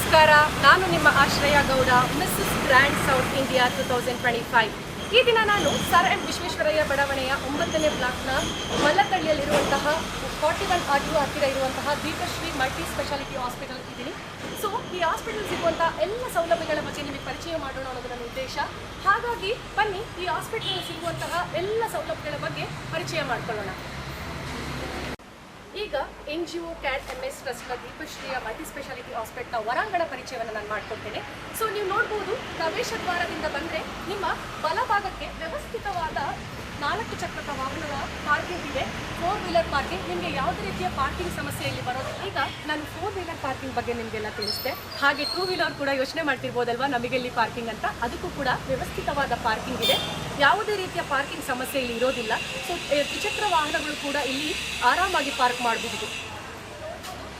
ನಮಸ್ಕಾರ, ನಾನು ನಿಮ್ಮ Ashraya Gowda, Mrs grand south India 2025. ಈ ದಿನ ನಾನು ಸರ್ ಎಂ ವಿಶ್ವೇಶ್ವರಯ್ಯ ಬಡಾವಣೆಯ 9ನೇ ಬ್ಲಾಕ್ನ ಮಲ್ಲತಳ್ಳಿಯಲ್ಲಿರುವಂತಹ 41 RU ಹತ್ತಿರ ಇರುವಂತಹ ದೀಪಶ್ರೀ ಮಲ್ಟಿ ಸ್ಪೆಷಾಲಿಟಿ ಹಾಸ್ಪಿಟಲ್ ಇದ್ದೀನಿ. ಸೊ ಈ ಹಾಸ್ಪಿಟಲ್ ಸಿಗುವಂಥ ಎಲ್ಲ ಸೌಲಭ್ಯಗಳ ಬಗ್ಗೆ ನಿಮಗೆ ಪರಿಚಯ ಮಾಡೋಣ ಅನ್ನೋದು ನನ್ನ ಉದ್ದೇಶ. ಹಾಗಾಗಿ ಬನ್ನಿ, ಈ ಹಾಸ್ಪಿಟಲ್ ಸಿಗುವಂತಹ ಎಲ್ಲ ಸೌಲಭ್ಯಗಳ ಬಗ್ಗೆ ಪರಿಚಯ ಮಾಡ್ಕೊಳ್ಳೋಣ. ಈಗ NGO CAD MS ಟ್ರಸ್ಟ್ನ ದೀಪಶ್ರೀಯ ಮಲ್ಟಿ ಸ್ಪೆಷಾಲಿಟಿ ಹಾಸ್ಪಿಟಲ್ನ ಹೊರಾಂಗಣ ಪರಿಚಯವನ್ನು ನಾನು ಮಾಡ್ಕೊಡ್ತೇನೆ. ಸೊ ನೀವು ನೋಡ್ಬೋದು, ಪ್ರವೇಶ ದ್ವಾರದಿಂದ ಬಂದರೆ ನಿಮ್ಮ ಬಲಭಾಗಕ್ಕೆ ವ್ಯವಸ್ಥಿತವಾದ 4 ಚಕ್ರದ ವಾಹನದ ಪಾರ್ಕಿಂಗ್ ಇದೆ. 4 ವೀಲರ್ ಪಾರ್ಕಿಂಗ್. ನಿಮಗೆ ಯಾವುದೇ ರೀತಿಯ ಪಾರ್ಕಿಂಗ್ ಸಮಸ್ಯೆ ಇಲ್ಲಿ ಬರೋದು. ಈಗ ನಾನು 4 ವೀಲರ್ ಪಾರ್ಕಿಂಗ್ ಬಗ್ಗೆ ನಿಮಗೆಲ್ಲ ತಿಳಿಸ್ತೆ. ಹಾಗೆ 2 ವೀಲರ್ ಕೂಡ ಯೋಚನೆ ಮಾಡ್ತಿರ್ಬೋದಲ್ವಾ, ನಮಗೆ ಇಲ್ಲಿ ಪಾರ್ಕಿಂಗ್ ಅಂತ. ಅದಕ್ಕೂ ಕೂಡ ವ್ಯವಸ್ಥಿತವಾದ ಪಾರ್ಕಿಂಗ್ ಇದೆ. ಯಾವುದೇ ರೀತಿಯ ಪಾರ್ಕಿಂಗ್ ಸಮಸ್ಯೆ ಇಲ್ಲಿ ಇರೋದಿಲ್ಲ. ಸೊ ದ್ವಿಚಕ್ರ ವಾಹನಗಳು ಕೂಡ ಇಲ್ಲಿ ಆರಾಮಾಗಿ ಪಾರ್ಕ್ ಮಾಡಬಹುದು.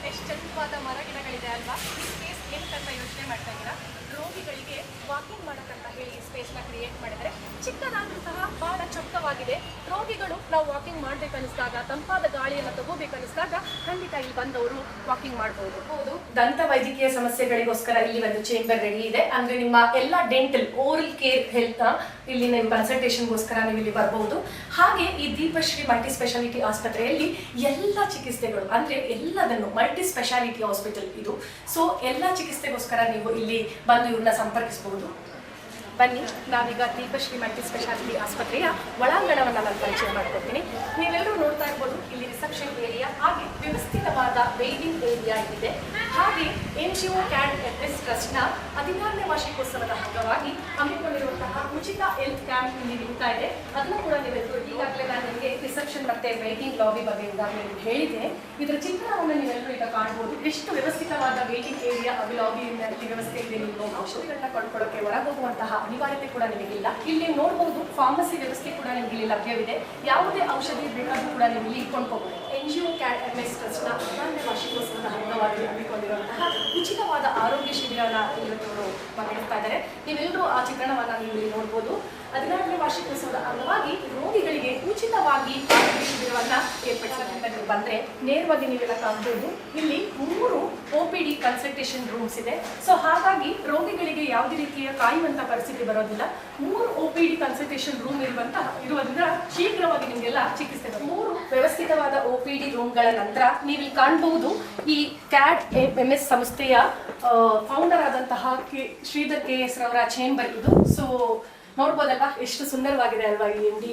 ಎಷ್ಟು ಚಂದವಾದ ಮರಗಿಡಗಳಿದೆ ಅಲ್ವಾ. ಈ ಸ್ಪೇಸ್ ಏನಕ್ಕಂತ ಯೋಚನೆ ಮಾಡ್ತಾ ಇದ್ದೀರಾ? ರೋಗಿಗಳಿಗೆ ವಾಕಿಂಗ್ ಮಾಡೋಕ್ಕಂತ ಹೇಳಿ ಈ ಸ್ಪೇಸ್ನ ಕ್ರಿಯೇಟ್ ಮಾಡಿದರೆ ಚಿಕ್ಕದಾದ್ರೂ ಸಹ ಬಹಳ ಚೊಕ್ಕವಾಗಿದೆ. ರೋಗಿಗಳು ನಾವು ವಾಕಿಂಗ್ ಮಾಡ್ಬೇಕನ್ನಿಸಿದಾಗ, ತಂಪಾದ ಗಾಳಿಯನ್ನು ತಗೋಬೇಕನ್ನಿಸಿದಾಗ ಖಂಡಿತ ಇಲ್ಲಿ ಬಂದವರು ವಾಕಿಂಗ್ ಮಾಡಬಹುದು. ಹೌದು, ದಂತ ವೈದ್ಯಕೀಯ ಸಮಸ್ಯೆಗಳಿಗೋಸ್ಕರ ಇಲ್ಲಿ ಒಂದು ಚೇಂಬರ್ ರೆಡಿ ಇದೆ. ಅಂದ್ರೆ ನಿಮ್ಮ ಎಲ್ಲ ಡೆಂಟಲ್, ಓರಲ್ ಕೇರ್, ಹೆಲ್ತ್ ಇಲ್ಲಿ ನಿಮ್ಮ ಕನ್ಸಲ್ಟೇಷನ್ಗೋಸ್ಕರ ನೀವು ಇಲ್ಲಿ ಬರಬಹುದು. ಹಾಗೆ ಈ ದೀಪಶ್ರೀ ಮಲ್ಟಿ ಸ್ಪೆಷಾಲಿಟಿ ಆಸ್ಪತ್ರೆಯಲ್ಲಿ ಎಲ್ಲ ಚಿಕಿತ್ಸೆಗಳು, ಅಂದ್ರೆ ಎಲ್ಲದನ್ನು ಮಲ್ಟಿ ಸ್ಪೆಷಾಲಿಟಿ ಹಾಸ್ಪಿಟಲ್ ಇದು. ಸೊ ಎಲ್ಲ ಚಿಕಿತ್ಸೆಗೋಸ್ಕರ ನೀವು ಇಲ್ಲಿ ಬಂದು ಇವ್ರನ್ನ ಸಂಪರ್ಕಿಸಬಹುದು. ಬನ್ನಿ, ನಾವೀಗ ದೀಪಶ್ರೀ ಮಲ್ಟಿ ಸ್ಪೆಷಾಲಿಟಿ ಆಸ್ಪತ್ರೆಯ ಒಳಾಂಗಣವನ್ನು ನಾನು ಪರಿಚಯ ಮಾಡ್ಕೊಡ್ತೀನಿ. ನೀವೆಲ್ಲರೂ ನೋಡ್ತಾ ಇರ್ಬೋದು, ಇಲ್ಲಿ ರಿಸೆಪ್ಷನ್ ಏರಿಯಾ, ಹಾಗೆ ವ್ಯವಸ್ಥಿತವಾದ ವೇಟಿಂಗ್ ಏರಿಯಾ ಇದೆ. ಹಾಗೆ NGO CAD MS ಟ್ರಸ್ಟ್ನ 16ನೇ ವಾರ್ಷಿಕೋತ್ಸವದ ಅಂಗವಾಗಿ ಹಮ್ಮಿಕೊಂಡಿರುವಂತಹ ಉಚಿತ ಹೆಲ್ತ್ ಕ್ಯಾಂಪ್ ಇಲ್ಲಿ ನಡೀತಾ ಇದೆ. ಅದನ್ನು ಕೂಡ ನೀವೆಲ್ಲರೂ, ಈಗಾಗಲೇ ನಾನು ನಿಮಗೆ ರಿಸೆಪ್ಷನ್ ಮತ್ತೆ ವೇಟಿಂಗ್ ಲಾಬಿ ಬಗ್ಗೆ ಈಗಾಗಲೇ ಹೇಳಿದೆ. ಇದರ ಚಿತ್ರಣವನ್ನು ನೀವೆಲ್ಲರೂ ಈಗ ಕಾಣ್ಬೋದು. ಎಷ್ಟು ವ್ಯವಸ್ಥಿತವಾದ ವೇಟಿಂಗ್ ಏರಿಯಾ, ಲಾಬಿ ವ್ಯವಸ್ಥೆ ಇದೆ. ನೀವು ಔಷಧಿಗಳನ್ನ ಕೊಂಡ್ಕೊಳ್ಳೋಕೆ ಹೊರಗೋಗುವಂತಹ ಅನಿವಾರ್ಯತೆ ಕೂಡ ನಿಮಗಿಲ್ಲ. ಇಲ್ಲಿ ನೀವು ನೋಡಬಹುದು, ಫಾರ್ಮಸಿ ವ್ಯವಸ್ಥೆ ಕೂಡ ನಿಮಗೆ ಇಲ್ಲಿ ಲಭ್ಯವಿದೆ. ಯಾವುದೇ ಔಷಧಿ ಬೇಕಾದರೂ ಕೂಡ ನೀವು ಇಲ್ಲಿ ಕೊಂಡ್ಕೋಬಹುದು. NGO CAD MS ಟ್ರಸ್ಟ್ನ 16ನೇ ವಾರ್ಷಿಕೋತ್ಸವದ ಅಂಗವಾಗಿ ಹಮ್ಮಿಕೊಂಡಿರುವಂತಹ ಉಚಿತವಾದ ಆರೋಗ್ಯ ಶಿಬಿರನ ಇವತ್ತು ನಡೆಸ್ತಾ ಇದ್ದಾರೆ. ನೀವೆಲ್ಲರೂ ಆ ಚಿತ್ರಣವನ್ನು ನೀವು ಇಲ್ಲಿ ನೋಡ್ಬೋದು. 16ನೇ ವಾರ್ಷಿಕೋತ್ಸವದ ಅಂಗವಾಗಿ ರೋಗಿಗಳಿಗೆ ಉಚಿತವಾಗಿ ಆರೋಗ್ಯ ಶಿಬಿರವನ್ನ ಏರ್ಪಡಿಸಿದಂತ ನೀವು ಬಂದ್ರೆ ನೇರವಾಗಿ ನೀವೆಲ್ಲ ಕಾಣಬಹುದು. ಇಲ್ಲಿ 3 OPD ಕನ್ಸಲ್ಟೇಷನ್ ರೂಮ್ಸ್ ಇದೆ. ಸೊ ಹಾಗಾಗಿ ರೋಗಿಗಳಿಗೆ ಯಾವುದೇ ರೀತಿಯ ಕಾಯುವಂತ ಪರಿಸ್ಥಿತಿ ಬರೋದಿಲ್ಲ. 3 OPD ಕನ್ಸಲ್ಟೇಷನ್ ರೂಮ್ ಇರುವುದರಿಂದ ಶೀಘ್ರವಾಗಿ ನಿಮಗೆಲ್ಲ ಚಿಕಿತ್ಸೆ. 3 ವ್ಯವಸ್ಥಿತವಾದ OPD ರೂಮ್ಗಳ ನಂತರ ನೀವಿಲ್ಲಿ ಕಾಣಬಹುದು, ಈ CAD MS ಸಂಸ್ಥೆಯ ಫೌಂಡರ್ ಆದಂತಹ ಶ್ರೀಧರ್ KS ರವರ ಚೇಂಬರ್ ಇದು. ಸೊ ನೋಡ್ಬೋದಲ್ವಾ, ಎಷ್ಟು ಸುಂದರವಾಗಿದೆ ಅಲ್ವಾ ಈ MD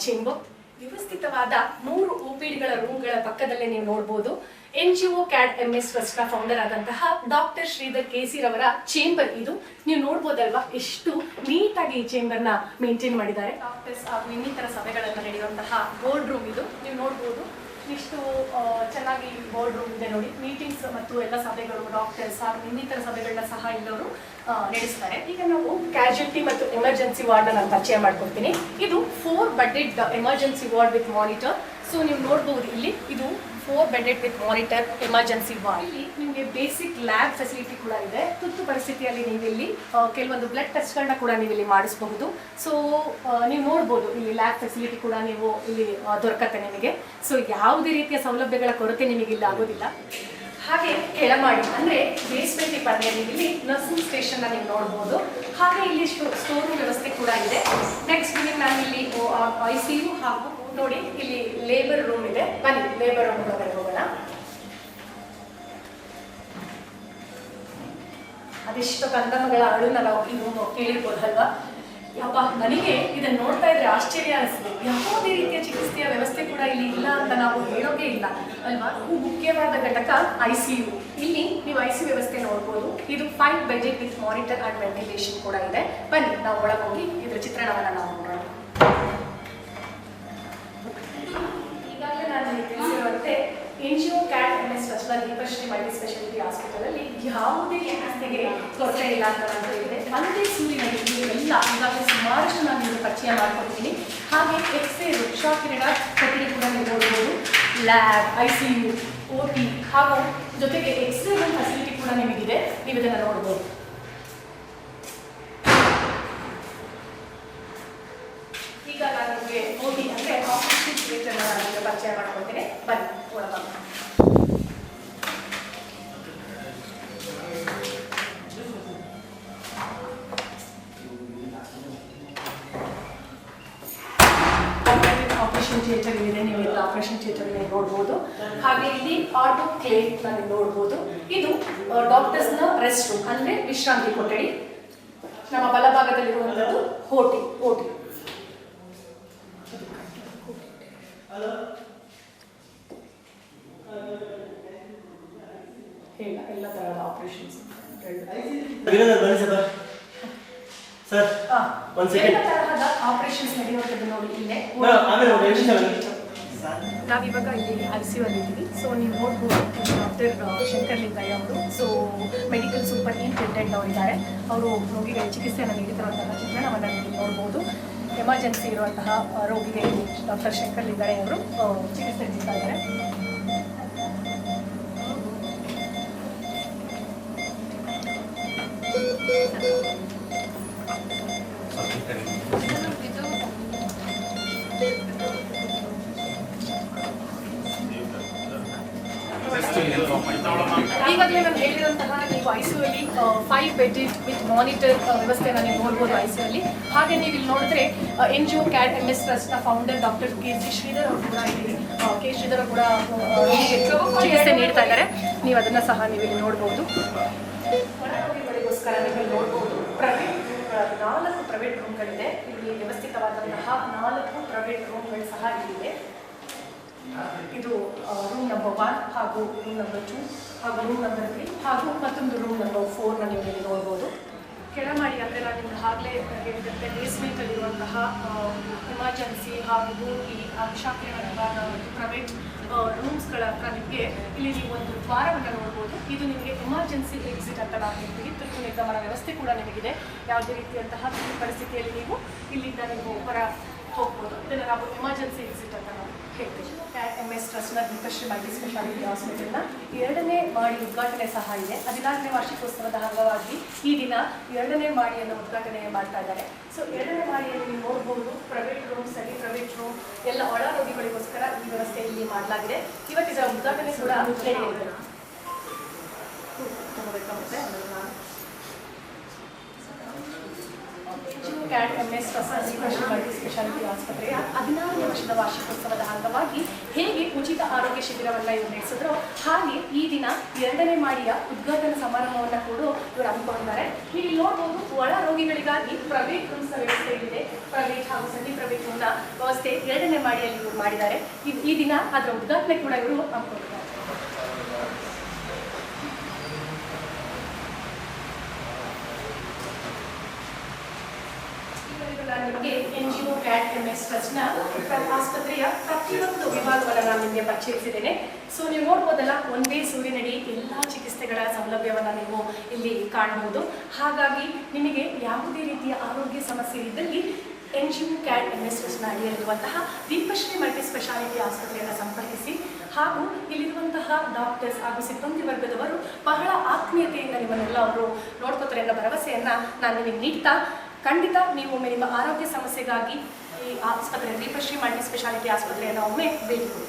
ಚೇಂಬರ್. ವ್ಯವಸ್ಥಿತವಾದ 3 OPDಗಳ ರೂಮ್ಗಳ ಪಕ್ಕದಲ್ಲೇ ನೀವು ನೋಡ್ಬೋದು NGO CAD MS ಟ್ರಸ್ಟ್ನ ಫೌಂಡರ್ ಆದಂತಹ ಡಾಕ್ಟರ್ ಶ್ರೀಧರ್ KC ರವರ ಚೇಂಬರ್ ಇದು. ನೀವು ನೋಡ್ಬೋದಲ್ವಾ, ಎಷ್ಟು ನೀಟಾಗಿ ಈ ಚೇಂಬರ್ನ ಮೇಂಟೈನ್ ಮಾಡಿದ್ದಾರೆ. ಡಾಕ್ಟರ್ಸ್ ಹಾಗೂ ಇನ್ನಿತರ ಸಭೆಗಳನ್ನು ನಡೆಯುವಂತಹ ಬೋರ್ಡ್ ರೂಮ್ ಇದು. ನೀವು ನೋಡ್ಬೋದು ಇಷ್ಟು ಚೆನ್ನಾಗಿ ಬೋರ್ಡ್ ರೂಮ್ ಇದೆ ನೋಡಿ. ಮೀಟಿಂಗ್ಸ್ ಮತ್ತು ಎಲ್ಲ ಸಭೆಗಳು, ಡಾಕ್ಟರ್ಸ್ ಹಾಗೂ ಇನ್ನಿತರ ಸಭೆಗಳನ್ನ ಸಹ ಇಲ್ಲವರು ನಡೆಸ್ತಾರೆ. ಈಗ ನಾವು ಕ್ಯಾಶುಯಾಲಿಟಿ ಮತ್ತು ಎಮರ್ಜೆನ್ಸಿ ವಾರ್ಡ್ ನಾನು ಪರಿಚಯ ಮಾಡ್ಕೊಡ್ತೀನಿ. ಇದು 4 bedded emergency ward with monitor. So ನೀವು ನೋಡ್ಬೋದು, ಇಲ್ಲಿ ಇದು 4 bedded with monitor emergency ward. ಇಲ್ಲಿ ನಿಮಗೆ ಬೇಸಿಕ್ ಲ್ಯಾಬ್ ಫೆಸಿಲಿಟಿ ಕೂಡ ಇದೆ. ತುರ್ತು ಪರಿಸ್ಥಿತಿಯಲ್ಲಿ ನೀವು ಇಲ್ಲಿ ಕೆಲವೊಂದು ಬ್ಲಡ್ ಟೆಸ್ಟ್ಗಳನ್ನ ಕೂಡ ನೀವು ಇಲ್ಲಿ ಮಾಡಿಸಬಹುದು. ಸೊ ನೀವು ನೋಡ್ಬೋದು, ಇಲ್ಲಿ ಲ್ಯಾಬ್ ಫೆಸಿಲಿಟಿ ಕೂಡ ನೀವು ಇಲ್ಲಿ ದೊರಕತ್ತೆ ನಿಮಗೆ. ಸೊ ಯಾವುದೇ ರೀತಿಯ ಸೌಲಭ್ಯಗಳ ಕೊರತೆ ನಿಮಗೆ ಇಲ್ಲಿ ಆಗೋದಿಲ್ಲ. ಹಾಗೆ ಕೆಳಮಾಡಿ ಅಂದ್ರೆ ಬೇಸ್ಮೆಂಟ್ ಬಂದ್ರೆ ನೀವು ಇಲ್ಲಿ ನರ್ಸಿಂಗ್ ಸ್ಟೇಷನ್ ನೀವು ನೋಡ್ಬೋದು. ಹಾಗೆ ಇಲ್ಲಿ ಸ್ಟೋರ್ ರೂಮ್ ವ್ಯವಸ್ಥೆ ಕೂಡ ಇದೆ. ನೆಕ್ಸ್ಟ್ ನಾನು ಇಲ್ಲಿ ICU ಹಾಗೂ ನೋಡಿ ಇಲ್ಲಿ ಲೇಬರ್ ರೂಮ್ ಇದೆ. ಬನ್ನಿ, ಲೇಬರ್ ರೂಮ್ ಒಳಗಡೆ ಹೋಗೋಣ. ಅದೆಷ್ಟು ಕಂದಮಗಳ ಅಳುನ ನಾವು ಈ ರೂಮ್ ಕೇಳಿರ್ಬೋದಲ್ವಾ. ಯಪ್ಪ, ನನಗೆ ಇದನ್ನು ನೋಡ್ತಾ ಇದ್ರೆ ಆಶ್ಚರ್ಯ ಅನಿಸ್ತದೆ. ಯಾವುದೇ ರೀತಿಯ ಚಿಕಿತ್ಸೆಯ ವ್ಯವಸ್ಥೆ ಕೂಡ ಇಲ್ಲಿ ಇಲ್ಲ ಅಂತ ನಾವು ಹೇಳೋಕೆ ಇಲ್ಲ ಅಲ್ವಾ. ಮುಖ್ಯವಾದ ಘಟಕ ICU. ಇಲ್ಲಿ ನೀವು ICU ವ್ಯವಸ್ಥೆ ನೋಡ್ಬೋದು. ಇದು 5 bedded with monitor and ventilation ಕೂಡ ಇದೆ. ಬನ್ನಿ, ನಾವು ಒಳಗೋಗಿ ಇದರ ಚಿತ್ರಣವನ್ನು ನಾವು ನೋಡೋಣ. ಈಗಾಗಲೇ ನಾನು ತಿಳಿಸಿರುವಂತೆ NGO CAD MS ಟ್ರಸ್ಟ್ನ ದೀಪಶ್ರೀ ಮಲ್ಟಿ ಸ್ಪೆಷಾಲಿಟಿ ಹಾಸ್ಪಿಟಲ್ ಅಲ್ಲಿ ಯಾವುದೇ ಚಿಕಿತ್ಸೆಗೆ ಕೊರತೆ ಇಲ್ಲ ಅಂತ ನಾನು ಹೇಳಿದೆ. ಒಂದೇ ಸೂರಿನಲ್ಲಿ ಎಲ್ಲ ಈಗಾಗಲೇ ಸುಮಾರಷ್ಟು ನಾನು ನಿಮಗೆ ಪರಿಚಯ ಮಾಡ್ಕೊಡ್ತೀನಿ. ಹಾಗೆ ಎಕ್ಸ್ರೇ, ವೃಕ್ಷಾಕಿರಣ ಕೊಠಡಿ ಕೂಡ ನೀವು ನೋಡ್ಬೋದು. ಲ್ಯಾಬ್, ICU, OT ಹಾಗೂ ಜೊತೆಗೆ ಎಕ್ಸ್ರೇ ರೂಮ್ ಫೆಸಿಲಿಟಿ ಕೂಡ ನಿಮಗಿದೆ. ನೀವು ಇದನ್ನು ನೋಡ್ಬೋದು. ಈಗ ನಾನು ನಿಮಗೆ OT ಅಂದರೆ ಆಪರೇಷನ್ ನಾನು ಪರಿಚಯ ಮಾಡ್ಕೊಳ್ತೇನೆ. ಬನ್ನಿ ಒಳಗೆ. ಹಾಗೆ ಇಲ್ಲಿ ಆಟೋಕ್ಲೇವ್ ನಾನು ನೋಡ್ಬೋದು. ಇದು ಡಾಕ್ಟರ್ಸ್ನ ರೆಸ್ಟ್ ರೂಮ್ ಅಂದ್ರೆ ವಿಶ್ರಾಂತಿ ಕೊಠಡಿ. ನಮ್ಮ ಬಲಭಾಗದಲ್ಲಿರುವಂಥದ್ದು ಓಟಿ. ಎಲ್ಲ ತರಹದ ಆಪರೇಷನ್ಸ್ ಆಪರೇಷನ್ಸ್ ನಡೆಯುವಂಥದ್ದು ನೋಡಿ ಇಲ್ಲೇ. ನಾವಿವಾಗ ಇಲ್ಲಿ ICU ಅಲ್ಲಿ ಇದ್ದೀವಿ. ಸೊ ನೀವು ನೋಡ್ಬೋದು ಡಾಕ್ಟರ್ ಶಂಕರ್ ಲಿಂಗಯ್ಯ ಅವರು. ಸೊ ಮೆಡಿಕಲ್ ಸೂಪರಿಂಟೆಂಡೆಂಟ್ ಅವರಿದ್ದಾರೆ. ಅವರು ರೋಗಿಗೆ ಚಿಕಿತ್ಸೆಯನ್ನು ನೀಡುತ್ತಿರುವಂತಹ ಚಿತ್ರಣವನ್ನು ನೀವು ನೋಡ್ಬೋದು. ಎಮರ್ಜೆನ್ಸಿ ಇರುವಂತಹ ರೋಗಿಗೆ ಡಾಕ್ಟರ್ ಶಂಕರ್ ಲಿಂಗಯ್ಯ ಅವರು ಚಿಕಿತ್ಸೆ ನೀಡ್ತಾ ಇದ್ದಾರೆ. ಈಗಾಗಲೇ ನಾನು ಹೇಳಿರುವಂತಹ ನೀವು ICU ಅಲ್ಲಿ 5 ಬೆಡೆಡ್ ವಿತ್ ಮಾನಿಟರ್ ವ್ಯವಸ್ಥೆಯನ್ನು ನೀವು ನೋಡ್ಬೋದು ICU ಅಲ್ಲಿ. ಹಾಗೆ ನೀವು ಇಲ್ಲಿ ನೋಡಿದ್ರೆ NGO CAD MS ಟ್ರಸ್ಟ್ನ ಫೌಂಡರ್ ಡಾಕ್ಟರ್ KC ಶ್ರೀಧರ್ ಅವರು ಕೂಡ ಇಲ್ಲಿ ಶ್ರೀಧರ್ ಕೂಡ ಚಿಕಿತ್ಸೆ ನೀಡ್ತಾ ಇದ್ದಾರೆ. ನೀವು ಅದನ್ನ ಸಹ ನೀವು ಇಲ್ಲಿ ನೋಡ್ಬೋದು. ಒಳರೋಗಿಗಳಿಗೋಸ್ಕರ ನೀವು ಇಲ್ಲಿ ನೋಡ್ಬೋದು 4 ಪ್ರೈವೇಟ್ ರೂಮ್ಗಳಿದೆ. ಇಲ್ಲಿ ವ್ಯವಸ್ಥಿತವಾದಂತಹ 4 ಪ್ರೈವೇಟ್ ರೂಮ್ಗಳು ಸಹ ಇಲ್ಲಿದೆ. ಇದು ರೂಮ್ ನಂಬರ್ 1 ಹಾಗೂ ರೂಮ್ ನಂಬರ್ 2 ಹಾಗೂ ರೂಮ್ ನಂಬರ್ 3 ಹಾಗೂ ಮತ್ತೊಂದು ರೂಮ್ ನಂಬರ್ 4 ನೀವು ಇಲ್ಲಿ ನೋಡ್ಬೋದು. ಕೆಳಮಾಡಿ ಅಂದರೆ ನಾನು ನಿಮ್ಗೆ ಆಗಲೇ ಹೇಳಿದಂತೆ ಬೇಸ್ಮೆಂಟಲ್ಲಿರುವಂತಹ ಎಮರ್ಜೆನ್ಸಿ ಹಾಗೂ ಈ ಶಾಖೆಯ ವಿಭಾಗ ಪ್ರೈವೇಟ್ ರೂಮ್ಸ್ಗಳ ಹತ್ರ ನಿಮಗೆ ಇಲ್ಲಿ ನೀವು ಒಂದು ದ್ವಾರವನ್ನು ನೋಡ್ಬೋದು. ಇದು ನಿಮಗೆ ಎಮರ್ಜೆನ್ಸಿ ಎಕ್ಸಿಟ್ ಅಂತ ನಾವು ಹೇಳ್ತೀವಿ. ತುರ್ತು ನಿರ್ಗಮನ ವ್ಯವಸ್ಥೆ ಕೂಡ ನಿಮಗಿದೆ. ಯಾವುದೇ ರೀತಿಯಂತಹ ಪರಿಸ್ಥಿತಿಯಲ್ಲಿ ನೀವು ಇಲ್ಲಿಂದ ನೀವು ಹೊರ ಹೋಗ್ಬೋದು. ಇದನ್ನು ನಾವು ಎಮರ್ಜೆನ್ಸಿ ಎಕ್ಸಿಟ್ ಅಂತ ನಾವು ಹೇಳ್ತೀವಿ. CAD MS ಟ್ರಸ್ಟ್ನ ದೀಪಶ್ರೀ ಮಲ್ಟಿ ಸ್ಪೆಷಾಲಿಟಿ ಹಾಸ್ಪಿಟಲ್ನ 2ನೇ ಮಾಡಿ ಉದ್ಘಾಟನೆ ಸಹ ಇದೆ. 14ನೇ ವಾರ್ಷಿಕೋತ್ಸವದ ಅಂಗವಾಗಿ ಈ ದಿನ 2ನೇ ಮಾಡಿಯನ್ನು ಉದ್ಘಾಟನೆ ಮಾಡ್ತಾ ಇದ್ದಾರೆ. ಸೊ 2ನೇ ಮಾಡಿಯಲ್ಲಿ ನೀವು ನೋಡ್ಬೋದು ಪ್ರೈವೇಟ್ ರೂಮ್ಸಲ್ಲಿ ಪ್ರೈವೇಟ್ ರೂಮ್ ಎಲ್ಲ ಒಳ ರೋಗಿಗಳಿಗೋಸ್ಕರ ಈ ವ್ಯವಸ್ಥೆ ಇಲ್ಲಿ ಮಾಡಲಾಗಿದೆ. ಇವತ್ತಿನ ಉದ್ಘಾಟನೆ ಕೂಡ ನಡೆಯಲಿದೆ. CAD MS Deepashree multi speciality ಆಸ್ಪತ್ರೆಯ 16ನೇ ವರ್ಷದ ವಾರ್ಷಿಕೋತ್ಸವದ ಅಂಗವಾಗಿ ಹೇಗೆ ಉಚಿತ ಆರೋಗ್ಯ ಶಿಬಿರವನ್ನು ಇವರು ನಡೆಸಿದ್ರು, ಹಾಗೆ ಈ ದಿನ 2ನೇ ಮಾಡಿಯ ಉದ್ಘಾಟನಾ ಸಮಾರಂಭವನ್ನು ಕೂಡ ಇವರು ಹಮ್ಮಿಕೊಂಡಿದ್ದಾರೆ. ನೀವು ನೋಡ್ಬೋದು ಒಳ ರೋಗಿಗಳಿಗಾಗಿ ಪ್ರೈವೇಟ್ ರೂಮ್ಸ್ನ ವ್ಯವಸ್ಥೆ ಇದೆ. ಪ್ರೈವೇಟ್ ಹಾಗೂ ಸೆಮಿ ಪ್ರೈವೇಟ್ ರೂಮ್ನ ವ್ಯವಸ್ಥೆ 2ನೇ ಮಾಡಿಯಲ್ಲಿ ಇವರು ಮಾಡಿದ್ದಾರೆ. ಈ ದಿನ ಅದರ ಉದ್ಘಾಟನೆ ಕೂಡ ಇವರು ಹಮ್ಮಿಕೊಂಡಿದ್ದಾರೆ. ನಿಮಗೆ NGO CAD MS ಟ್ರಸ್ಟ್ನ ಆಸ್ಪತ್ರೆಯ ಪ್ರತಿಯೊಂದು ವಿಭಾಗವನ್ನು ನಾನು ನಿಮಗೆ ಪರಿಚಯಿಸಿದ್ದೇನೆ. ಸೊ ನೀವು ನೋಡ್ಬೋದಲ್ಲ, ಒಂದೇ ಸೂರಿನಡಿ ಎಲ್ಲ ಚಿಕಿತ್ಸೆಗಳ ಸೌಲಭ್ಯವನ್ನು ನೀವು ಇಲ್ಲಿ ಕಾಣಬಹುದು. ಹಾಗಾಗಿ ನಿಮಗೆ ಯಾವುದೇ ರೀತಿಯ ಆರೋಗ್ಯ ಸಮಸ್ಯೆ ಇದ್ದಲ್ಲಿ NGO CAD MS ಟ್ರಸ್ಟ್ನ ಅಡಿಯಲ್ಲಿರುವಂತಹ ದೀಪಶ್ರೀ ಮಲ್ಟಿ ಸ್ಪೆಷಾಲಿಟಿ ಆಸ್ಪತ್ರೆಯನ್ನು ಸಂಪರ್ಕಿಸಿ. ಹಾಗೂ ಇಲ್ಲಿರುವಂತಹ ಡಾಕ್ಟರ್ಸ್ ಹಾಗೂ ಸಿಬ್ಬಂದಿ ವರ್ಗದವರು ಬಹಳ ಆತ್ಮೀಯತೆಯಿಂದ ನಿಮ್ಮನ್ನೆಲ್ಲ ಅವರು ನೋಡ್ಕೋತಾರೆ ಅನ್ನೋ ಭರವಸೆಯನ್ನು ನಾನು ನಿಮಗೆ ನೀಡ್ತಾ, ಖಂಡಿತ ನೀವು ಒಮ್ಮೆ ನಿಮ್ಮ ಆರೋಗ್ಯ ಸಮಸ್ಯೆಗಾಗಿ ಈ ಆಸ್ಪತ್ರೆ ದೀಪಶ್ರೀ ಮಲ್ಟಿ ಸ್ಪೆಷಾಲಿಟಿ ಆಸ್ಪತ್ರೆಯನ್ನು ಒಮ್ಮೆ ಭೇಟಿ ಕೊಡಿ.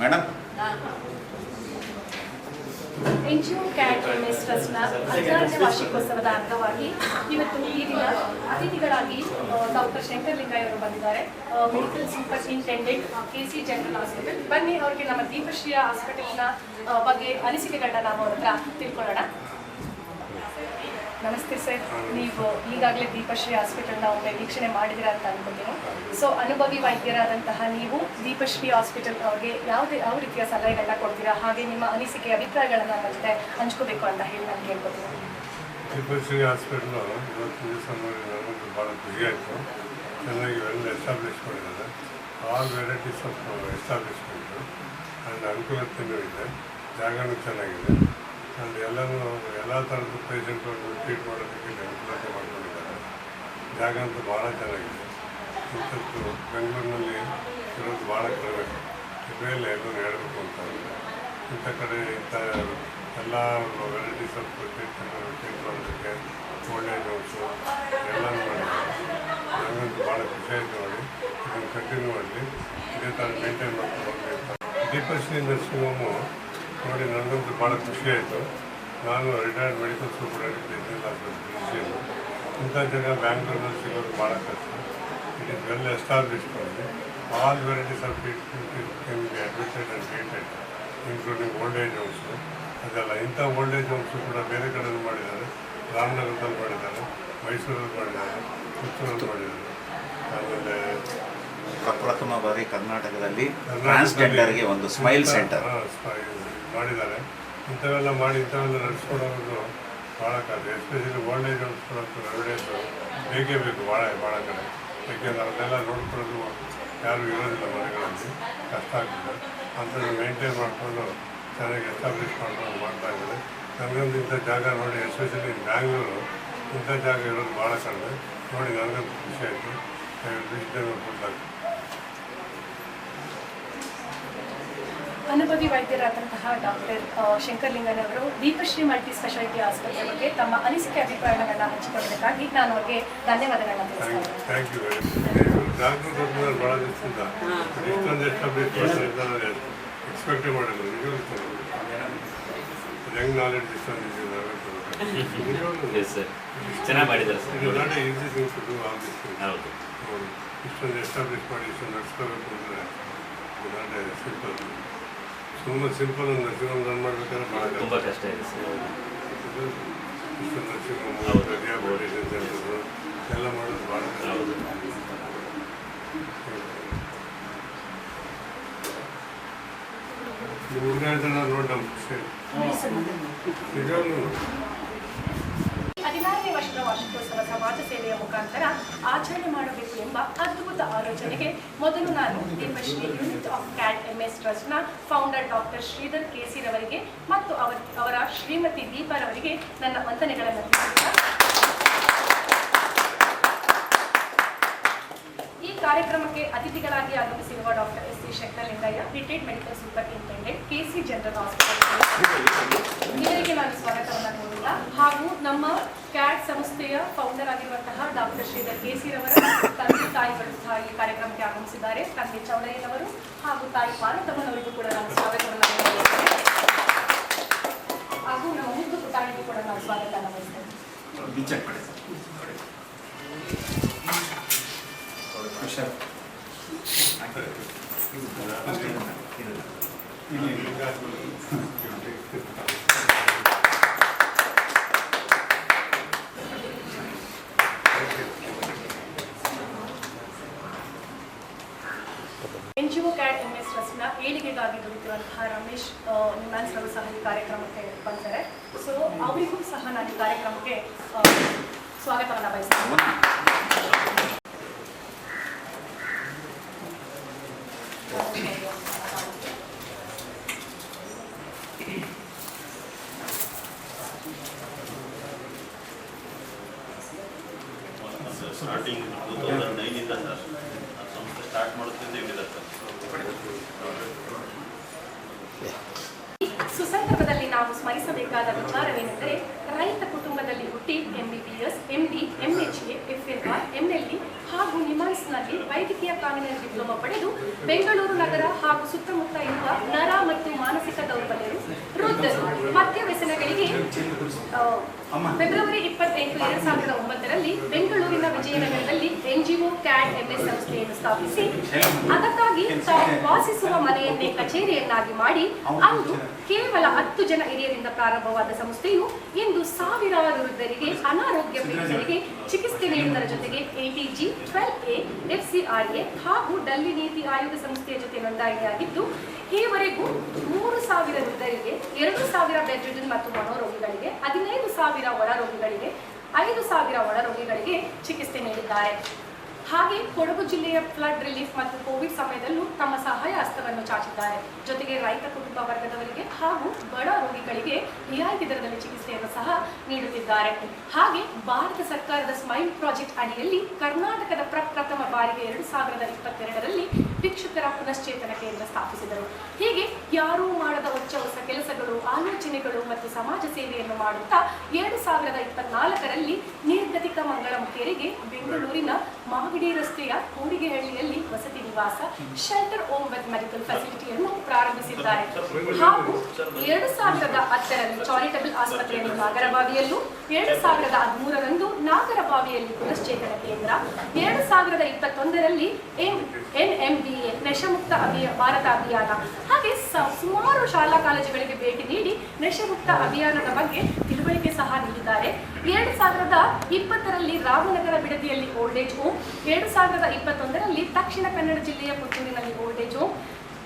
ಮೇಡಮ್, NGO CAD MS ಟ್ರಸ್ಟ್ನ 16ನೇ ವಾರ್ಷಿಕೋತ್ಸವದ ಅಂಗವಾಗಿ ಇವತ್ತು ಈ ದಿನ ಅತಿಥಿಗಳಾಗಿ ಡಾಕ್ಟರ್ ಶಂಕರ್ ಲಿಂಗಯ್ಯ ಅವರು ಬಂದಿದ್ದಾರೆ. Medical superintendent KC general hospital. ಬನ್ನಿ ಅವರಿಗೆ ನಮ್ಮ ದೀಪಶ್ರೀ ಹಾಸ್ಪಿಟಲ್ನ ಬಗ್ಗೆ ಅನಿಸಿಕೆಗಳನ್ನ ನಾವು ಅವ್ರ ಹತ್ರ ತಿಳ್ಕೊಳ್ಳೋಣ. ನಮಸ್ತೆ ಸರ್, ನೀವು ಈಗಾಗಲೇ ದೀಪಶ್ರೀ ಹಾಸ್ಪಿಟಲ್ನ ಒಮ್ಮೆ ವೀಕ್ಷಣೆ ಮಾಡಿದಿರಾ ಅಂತ ಅನ್ಕೋತೀನಿ. ಸೊ ಅನುಭವಿ ವೈದ್ಯರಾದಂತಹ ನೀವು ದೀಪಶ್ರೀ ಹಾಸ್ಪಿಟಲ್ ಅವ್ರಿಗೆ ಯಾವ ರೀತಿಯ ಸಲಹೆಗಳನ್ನ ಕೊಡ್ತೀರಾ, ಹಾಗೆ ನಿಮ್ಮ ಅನಿಸಿಕೆ ಅಭಿಪ್ರಾಯಗಳನ್ನ ನಮ್ಮ ಜೊತೆ ಹಂಚ್ಕೋಬೇಕು ಅಂತ ಹೇಳಿ ನಾನು ಕೇಳ್ಕೊತೀನಿ. ದೀಪಶ್ರೀ ಹಾಸ್ಪಿಟಲ್ ಇವತ್ತು ದಿವಸ ನೋಡಿ ನನಗೂ ಭಾಳ ಖುಷಿ ಆಯಿತು. ಚೆನ್ನಾಗಿ ವೆಲ್ ಎಸ್ಟಾಬ್ಲಿಷ್ ಮಾಡಿದ್ದಾರೆ. All varieties of establishment and ಅನುಕೂಲತೆಯೂ ಇದೆ. ಜಾಗನೂ ಚೆನ್ನಾಗಿದೆ. ಆ್ಯಂಡ್ ಎಲ್ಲ ಥರದ ಪೇಷಂಟ್ಗಳನ್ನು ಟ್ರೀಟ್ ಮಾಡೋದಕ್ಕೆ ಅನುಕೂಲತೆ ಮಾಡ್ಕೊಂಡಿದ್ದಾರೆ. ಜಾಗ ಅಂತೂ ಭಾಳ ಚೆನ್ನಾಗಿದೆ. ಇಂಥದ್ದು ಬೆಂಗಳೂರಿನಲ್ಲಿ ಇರೋದು ಭಾಳ ಕಡಿಮೆ. ಇವೆಲ್ಲ ಎಲ್ಲರೂ ಹೇಳಬೇಕು ಅಂತ ಇಂಥ ಕಡೆ ಇಂಥ ಎಲ್ಲ ವೆರೈಟೀಸ್ ಆಫ್ ಟ್ರೀಟ್ ಮಾಡೋದಕ್ಕೆ ಒಳ್ಳೆಯ ನೋಟ್ಸು ಎಲ್ಲನೂ ಮಾಡಿದ್ದಾರೆ. ನನಗಂತೂ ಭಾಳ ಖುಷಿ ಆಯಿತು ನೋಡಿ. ಇದನ್ನು ಕಂಟಿನ್ಯೂ ಮಾಡಲಿ, ಇದೇ ಥರ ಮೇಂಟೈನ್ ಮಾಡ್ಕೊಂಡು ಹೋಗಲಿ ಅಂತ. ದೀಪಶ್ರೀ ನರ್ಸಿಂಗ್ ಹೋಮು ನೋಡಿ ನನಗಂತೂ ಭಾಳ ಖುಷಿ ಆಯಿತು. ನಾನು retired medical superintendent regional hospital. ಇಂಥ ಜಾಗ ಬ್ಯಾಂಗ್ಳೂರಿನಲ್ಲಿ ಸಿಗೋದು ಭಾಳ ಕಷ್ಟ. ಇಟ್ ಈಸ್ ವೆಲ್ ಎಸ್ಟಾಬ್ಲಿಷ್ಡ್ ಆಗಿ all varieties of treatment can be admitted and treated including old age homes. ಅದೆಲ್ಲ ಇಂಥ ಓಲ್ಡ್ ಏಜ್ ಹೋಮ್ಸು ಕೂಡ ಬೇರೆ ಕಡೆಯಲ್ಲಿ ಮಾಡಿದ್ದಾರೆ. ರಾಮನಗರದಲ್ಲಿ ಮಾಡಿದ್ದಾರೆ, ಮೈಸೂರಲ್ಲಿ ಮಾಡಿದ್ದಾರೆ, ಪುತ್ತೂರಲ್ಲಿ ಮಾಡಿದ್ದಾರೆ. ಆಮೇಲೆ ಪ್ರಪ್ರಥಮ ಬಾರಿ ಕರ್ನಾಟಕದಲ್ಲಿ ಟ್ರಾನ್ಸ್ಜೆಂಡರ್ಗೆ ಒಂದು ಸ್ಮೈಲ್ ಸೆಂಟರ್ ಮಾಡಿದ್ದಾರೆ. ಇಂಥವೆಲ್ಲ ಮಾಡಿ ಇಂಥವೆಲ್ಲ ನಡೆಸ್ಕೊಡೋದು ಭಾಳ ಕಷ್ಟ. ಎಸ್ಪೆಷಲಿ ಓಲ್ಡ್ ಏಜ್ ಹೋಮ್ಸ್ ಕೊಡೋದು ಎವಿಡೆನ್ಸು ಬೇಕೇ ಬೇಕು ಭಾಳ ಕಡೆ. ಯಾಕೆಂದರೆ ಅದನ್ನೆಲ್ಲ ನೋಡ್ಕೊಳ್ಳೋದು ಯಾರೂ ಇರೋದಿಲ್ಲ ಮನೆಗಳಲ್ಲಿ, ಕಷ್ಟ ಆಗ್ತದೆ. ಅಂಥದ್ದು ಮೇಂಟೈನ್ ಮಾಡಿಕೊಂಡು ಚೆನ್ನಾಗಿ ಎಸ್ಟಾಬ್ಲಿಷ್ ಮಾಡ್ಕೊಂಡು ಮಾಡ್ತಾ ಇದ್ದಾರೆ. ನನಗಂತೂ ಇಂಥ ಜಾಗ ನೋಡಿ, ಎಸ್ಪೆಷಲಿ ಬ್ಯಾಂಗ್ಳೂರು ಇಂಥ ಜಾಗ ಇರೋದು ಭಾಳ ಕಡಿಮೆ ನೋಡಿ ನನಗಂತೂ ಖುಷಿ ಆಯಿತು. ಕೊಡ್ಲಾಗ್ತದೆ. ಅನುಭವಿ ವೈದ್ಯರಾದಂತಹ ಡಾಕ್ಟರ್ ಶಂಕರಲಿಂಗನವರು ದೀಪಶ್ರೀ ಮಲ್ಟಿ ಸ್ಪೆಷಾಲಿಟಿ ಆಸ್ಪತ್ರೆ ಬಗ್ಗೆ ತಮ್ಮ ಅನಿಸಿಕೆ ಅಭಿಪ್ರಾಯಗಳನ್ನು ಹಂಚಿಕೊಳ್ಳಬೇಕಾಗಿ ನಾನು ಅವರಿಗೆ ಧನ್ಯವಾದಗಳನ್ನು ತಿಳಿಸ್ತೇನೆ. Thank you very much. Doctor ಬಂದ ಭಾಳ ದಿವಸದಿಂದ ಇಷ್ಟೊಂದು ಎಸ್ಟಾಬ್ಲಿಷ್ ಮಾಡಿದ್ದಾರೆ ಎಕ್ಸ್ಪೆಕ್ಟೇ ಮಾಡಿಲ್ಲ. ಯಂಗ್ ನಾಲೆಡ್ಜ್ ಇಷ್ಟೊಂದು ಚೆನ್ನಾಗಿ ಮಾಡಿದ್ದಾರೆ ಸರ್. ಇದು not easy things to do all this things. ಹೌದು, ಇಷ್ಟೊಂದು ಎಸ್ಟಾಬ್ಲಿಷ್ ಮಾಡಿ ಇಷ್ಟೊಂದು ನಡ್ಸ್ಕೋಬೇಕು ಅಂದರೆ ನಾಟ್ ಸಿಂಪಲ್. ಸುಮ್ಮನೆ ಸಿಂಪಲ್ ಒಂದು ನರ್ಸಿಂಗ್ ಹೋಮ್ ರನ್ ಮಾಡಬೇಕಾದ್ರೆ ಭಾಳ ತುಂಬ ಕಷ್ಟ ಇದೆ ಸರ್. ಇಷ್ಟೊಂದು ನರ್ಸಿಂಗ್ ಹೋಮ್, ರಿಹಾಬಿಲಿಟೇಷನ್ ಸೆಂಟರ್ಸು ಎಲ್ಲ ಮಾಡೋದು ಭಾಳ ಕಷ್ಟ. ಹೌದು. ನಿಮ್ಮ ಹುಡುಗ ಹೇಳ್ತಾನೆ ನೋಡಿ ನಮ್ಮ ಖುಷಿ ನಿಜವಾಗ್ಲೂ. 16ನೇ ವರ್ಷದ ವಾರ್ಷಿಕೋತ್ಸವ ಸಮಾಜ ಸೇವೆಯ ಮುಖಾಂತರ ಆಚರಣೆ ಮಾಡಬೇಕು ಎಂಬ ಅದ್ಭುತ ಆಲೋಚನೆಗೆ ಮೊದಲು ನಾನು Deepashree unit of cat MS ಟ್ರಸ್ಟ್ನ ಫೌಂಡರ್ ಡಾಕ್ಟರ್ ಶ್ರೀಧರ್ KC ರವರಿಗೆ ಮತ್ತು ಅವರ ಶ್ರೀಮತಿ ದೀಪಾರವರಿಗೆ ನನ್ನ ವಂದನೆಗಳನ್ನು ತಿಳಿಸುತ್ತಾ ಈ ಕಾರ್ಯಕ್ರಮಕ್ಕೆ ಅತಿಥಿಗಳಾಗಿ ಆಗಮಿಸಿರುವ doctor SC Shankaralingaiah, retired medical superintendent KC general hospital ಇವರಿಗೆ ನಾನು ಸ್ವಾಗತವನ್ನು ಕೋರಿಲ್ಲ. ಹಾಗೂ ನಮ್ಮ ಕ್ಯಾಟ್ ಸಂಸ್ಥೆಯ ಫೌಂಡರ್ ಆಗಿರುವಂತಹ ಡಾಕ್ಟರ್ ಶ್ರೀಧರ್ KC ರವರ ತಂದೆ ತಾಯಿಗಳು ಸಹ ಈ ಕಾರ್ಯಕ್ರಮಕ್ಕೆ ಆಗಮಿಸಿದ್ದಾರೆ. ತಂದೆ ಚೌಡಯ್ಯನವರು ಹಾಗೂ ತಾಯಿ ಪಾರ್ವತಮ್ಮನವರಿಗೂ ಕೂಡ ನಾನು ಸ್ವಾಗತವನ್ನು ಕೋರುತ್ತೇನೆ. ಹಾಗೂ ನಮ್ಮ ಮುದ್ದು ಪುಟಾಣಿಗೂ ಕೂಡ ನಾನು ಸ್ವಾಗತವನ್ನು ಬಯಸ್ತೇನೆ. NGO CAT MS ಟ್ರಸ್ಟ್ನ ಏಳಿಗೆಗಾಗಿ ದುಡಿತಿರುವಂತಹ ರಮೇಶ್ ನಿಮ್ಯಾನ್ಸ್ ಅವರು ಸಹ ಈ ಕಾರ್ಯಕ್ರಮಕ್ಕೆ ಬಂದರೆ, ಸೊ ಅವರಿಗೂ ಸಹ ನಾನು ಈ ಕಾರ್ಯಕ್ರಮಕ್ಕೆ ಸ್ವಾಗತವನ್ನು ಬಯಸ್ತೇನೆ. ಸ್ಟಾರ್ಟಿಂಗ್ 2009 ಸರ್ ಸಂಸ್ಥೆ ಸ್ಟಾರ್ಟ್ ಮಾಡೋದ್ರಿಂದ ಇಟ್ಟಿದ್ದಾರೆ ಸರ್. ಸುಸಂದರ್ಭದಲ್ಲಿ ನಾವು ಸ್ಮರಿಸಬೇಕಾದ ವಿಚಾರವೇನೆಂದರೆ, ರೈತ ಕುಟುಂಬದಲ್ಲಿ ಹುಟ್ಟಿ MBBS, MD, MHA, FLR, MLD ಹಾಗೂ ನಿಮಾನ್ಸ್ನಲ್ಲಿ ವೈದ್ಯಕೀಯ ಕಾನೂನಿನ ಡಿಪ್ಲೊಮಾ ಪಡೆದು ಬೆಂಗಳೂರು ನಗರ ಹಾಗೂ ಸುತ್ತಮುತ್ತ ಇರುವ ನರ ಮತ್ತು ಮಾನಸಿಕ ದೌರ್ಬಲ್ಯರು, ವೃದ್ಧರು, ಮದ್ಯ ವ್ಯಸನಗಳಿಗೆ ಫೆಬ್ರವರಿ 28, 2009ರಲ್ಲಿ ಬೆಂಗಳೂರಿನ ವಿಜಯನಗರದಲ್ಲಿ NGO CAT MS ಸಂಸ್ಥೆಯನ್ನು ಸ್ಥಾಪಿಸಿ ಅದಕ್ಕಾಗಿ ತಾವು ವಾಸಿಸುವ ಮನೆಯನ್ನೇ ಕಚೇರಿಯನ್ನಾಗಿ ಮಾಡಿ ಅಂದು ಕೇವಲ 10 ಜನ ಹಿರಿಯರಿಂದ ಪ್ರಾರಂಭವಾದ ಸಂಸ್ಥೆಯು ಇಂದು ಸಾವಿರಾರು ವೃದ್ಧರಿಗೆ, ಅನಾರೋಗ್ಯ ಪೀಡಿತರಿಗೆ ಚಿಕಿತ್ಸೆ ನೀಡುವುದರ ಜೊತೆಗೆ ATG, 12A, FCRA ಹಾಗೂ ಡೆಲ್ಲಿ ನೀತಿ ಆಯೋಗ ಸಂಸ್ಥೆಯ ಜೊತೆ ನೋಂದಣಿಯಾಗಿದ್ದು ಈವರೆಗೂ 3,000 ವೃದ್ಧರಿಗೆ, 2,000 ಬೆಡ್ ರಿಡನ್ ಮತ್ತು ಮನೋರೋಗಿಗಳಿಗೆ, 15,000 ಒಳರೋಗಿಗಳಿಗೆ, 5,000 ಒಳರೋಗಿಗಳಿಗೆ ಚಿಕಿತ್ಸೆ ನೀಡಿದ್ದಾರೆ. ಹಾಗೆ ಕೊಡಗು ಜಿಲ್ಲೆಯ ಫ್ಲಡ್ ರಿಲೀಫ್ ಮತ್ತು ಕೋವಿಡ್ ಸಮಯದಲ್ಲೂ ತಮ್ಮ ಸಹಾಯ ಹಸ್ತವನ್ನು ಚಾಚಿದ್ದಾರೆ. ಜೊತೆಗೆ ರೈತ ಕುಟುಂಬ ವರ್ಗದವರಿಗೆ ಹಾಗೂ ಬಡ ರೋಗಿಗಳಿಗೆ ರಿಯಾಯಿತಿ ದರದಲ್ಲಿ ಚಿಕಿತ್ಸೆಯನ್ನು ಸಹ ನೀಡುತ್ತಿದ್ದಾರೆ. ಹಾಗೆ ಭಾರತ ಸರ್ಕಾರದ ಸ್ಮೈಲ್ ಪ್ರಾಜೆಕ್ಟ್ ಅಡಿಯಲ್ಲಿ ಕರ್ನಾಟಕದ ಪ್ರಪ್ರಥಮ ಬಾರಿಗೆ 2022ರಲ್ಲಿ ಭಿಕ್ಷುಕರ ಪುನಶ್ಚೇತನ ಕೇಂದ್ರ ಸ್ಥಾಪಿಸಿದರು. ಹೀಗೆ ಯಾರೂ ಮಾಡದ ಹೊಸ ಕೆಲಸಗಳು, ಆಲೋಚನೆಗಳು ಮತ್ತು ಸಮಾಜ ಸೇವೆಯನ್ನು ಮಾಡುತ್ತಾ 2024ರಲ್ಲಿ ನಿರ್ಗತಿಕ ಮಂಗಳಮುಖಿಯರಿಗೆ ಬೆಂಗಳೂರಿನ ಮಾಗಡಿ ಮಾಗಡಿ ರಸ್ತೆಯ ಕೂಡಿಗೆಹಳ್ಳಿಯಲ್ಲಿ ವಸತಿ ನಿವಾಸ ಶೆಲ್ಟರ್ ಓಮ್ ವಿತ್ ಮೆಡಿಕಲ್ ಫೆಸಿಲಿಟಿಯನ್ನು ಪ್ರಾರಂಭಿಸಿದ್ದಾರೆ. ಹಾಗೂ 2010ರಲ್ಲಿ ಚಾರಿಟಬಲ್ ಆಸ್ಪತ್ರೆಯನ್ನು ನಾಗರಬಾವಿಯಲ್ಲೂ, 2013ರಂದು ನಾಗರಬಾವಿಯಲ್ಲಿ ಪುನಶ್ಚೇತನ ಕೇಂದ್ರ, 2021ರಲ್ಲಿ NMDA ನಶಮುಕ್ತ ಭಾರತ ಅಭಿಯಾನ, ಹಾಗೆ ಸುಮಾರು ಶಾಲಾ ಕಾಲೇಜುಗಳಿಗೆ ಭೇಟಿ ನೀಡಿ ನಶಮುಕ್ತ ಅಭಿಯಾನದ ಬಗ್ಗೆ ತಿಳುವಳಿಕೆ ಸಹ ನೀಡಿದ್ದಾರೆ. 2020ರಲ್ಲಿ ರಾಮನಗರ ಬಿಡದಿಯಲ್ಲಿ ಓಲ್ಡ್ ಏಜ್ ಹೋಮ್, 2021ರಲ್ಲಿ ದಕ್ಷಿಣ ಕನ್ನಡ ಜಿಲ್ಲೆಯ ಪುತ್ತೂರಿನಲ್ಲಿ ಓಲ್ಡ್ ಏಜ್ ಹೋಮ್,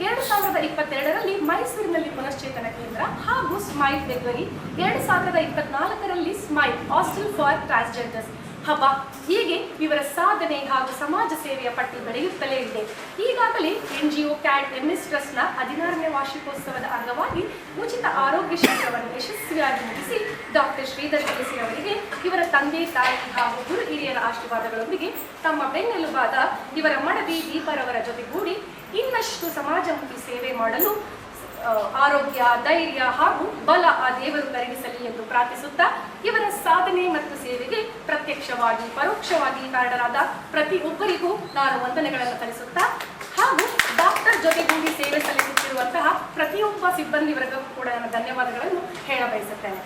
2022ರಲ್ಲಿ ಮೈಸೂರಿನಲ್ಲಿ ಪುನಶ್ಚೇತನ ಕೇಂದ್ರ ಹಾಗೂ ಸ್ಮೈಲ್ ಬೆಂಗಳೂರು, 2024ರಲ್ಲಿ ಸ್ಮೈಲ್ ಹಾಸ್ಟೆಲ್ ಫಾರ್ ಟ್ರಾನ್ಸ್ಜೆಂಡರ್ಸ್ ಹಬ್ಬ. ಹೀಗೆ ಇವರ ಸಾಧನೆ ಹಾಗೂ ಸಮಾಜ ಸೇವೆಯ ಪಟ್ಟಿ ಬೆಳೆಯುತ್ತಲೇ ಇದೆ. ಈಗಾಗಲೇ NGO CAD MS ಟ್ರಸ್ಟ್ನ 16ನೇ ವಾರ್ಷಿಕೋತ್ಸವದ ಅಂಗವಾಗಿ ಉಚಿತ ಆರೋಗ್ಯ ಶಿಬಿರವನ್ನು ಯಶಸ್ವಿಯಾಗಿ ಮುಗಿಸಿ ಡಾಕ್ಟರ್ ಶ್ರೀಧರ್ ಕೆಸಿ ಅವರಿಗೆ ಇವರ ತಂದೆ ತಾಯಿ ಹಾಗೂ ಗುರು ಹಿರಿಯರ ಆಶೀರ್ವಾದಗಳೊಂದಿಗೆ ತಮ್ಮ ಬೆನ್ನೆಲುಬಾದ ಇವರ ಮಡದಿ ದೀಪರವರ ಜೊತೆಗೂಡಿ ಇನ್ನಷ್ಟು ಸಮಾಜಮುಖಿ ಸೇವೆ ಮಾಡಲು ಆರೋಗ್ಯ, ಧೈರ್ಯ ಹಾಗೂ ಬಲ ಆ ದೇವರು ಕರುಣಿಸಲಿ ಎಂದು ಪ್ರಾರ್ಥಿಸುತ್ತಾ, ಇವರ ಸಾಧನೆ ಮತ್ತು ಸೇವೆಗೆ ಪ್ರತ್ಯಕ್ಷವಾಗಿ ಪರೋಕ್ಷವಾಗಿ ಕಾರಣರಾದ ಪ್ರತಿಯೊಬ್ಬರಿಗೂ ನಾನು ವಂದನೆಗಳನ್ನು ಸಲ್ಲಿಸುತ್ತಾ, ಹಾಗೂ ಡಾಕ್ಟರ್ ಜೊತೆಗೂಡಿ ಸೇವೆ ಸಲ್ಲಿಸುತ್ತಿರುವಂತಹ ಪ್ರತಿಯೊಬ್ಬ ಸಿಬ್ಬಂದಿ ವರ್ಗಕ್ಕೂ ಕೂಡ ನಾನು ಧನ್ಯವಾದಗಳನ್ನು ಹೇಳ ಬಯಸುತ್ತೇನೆ.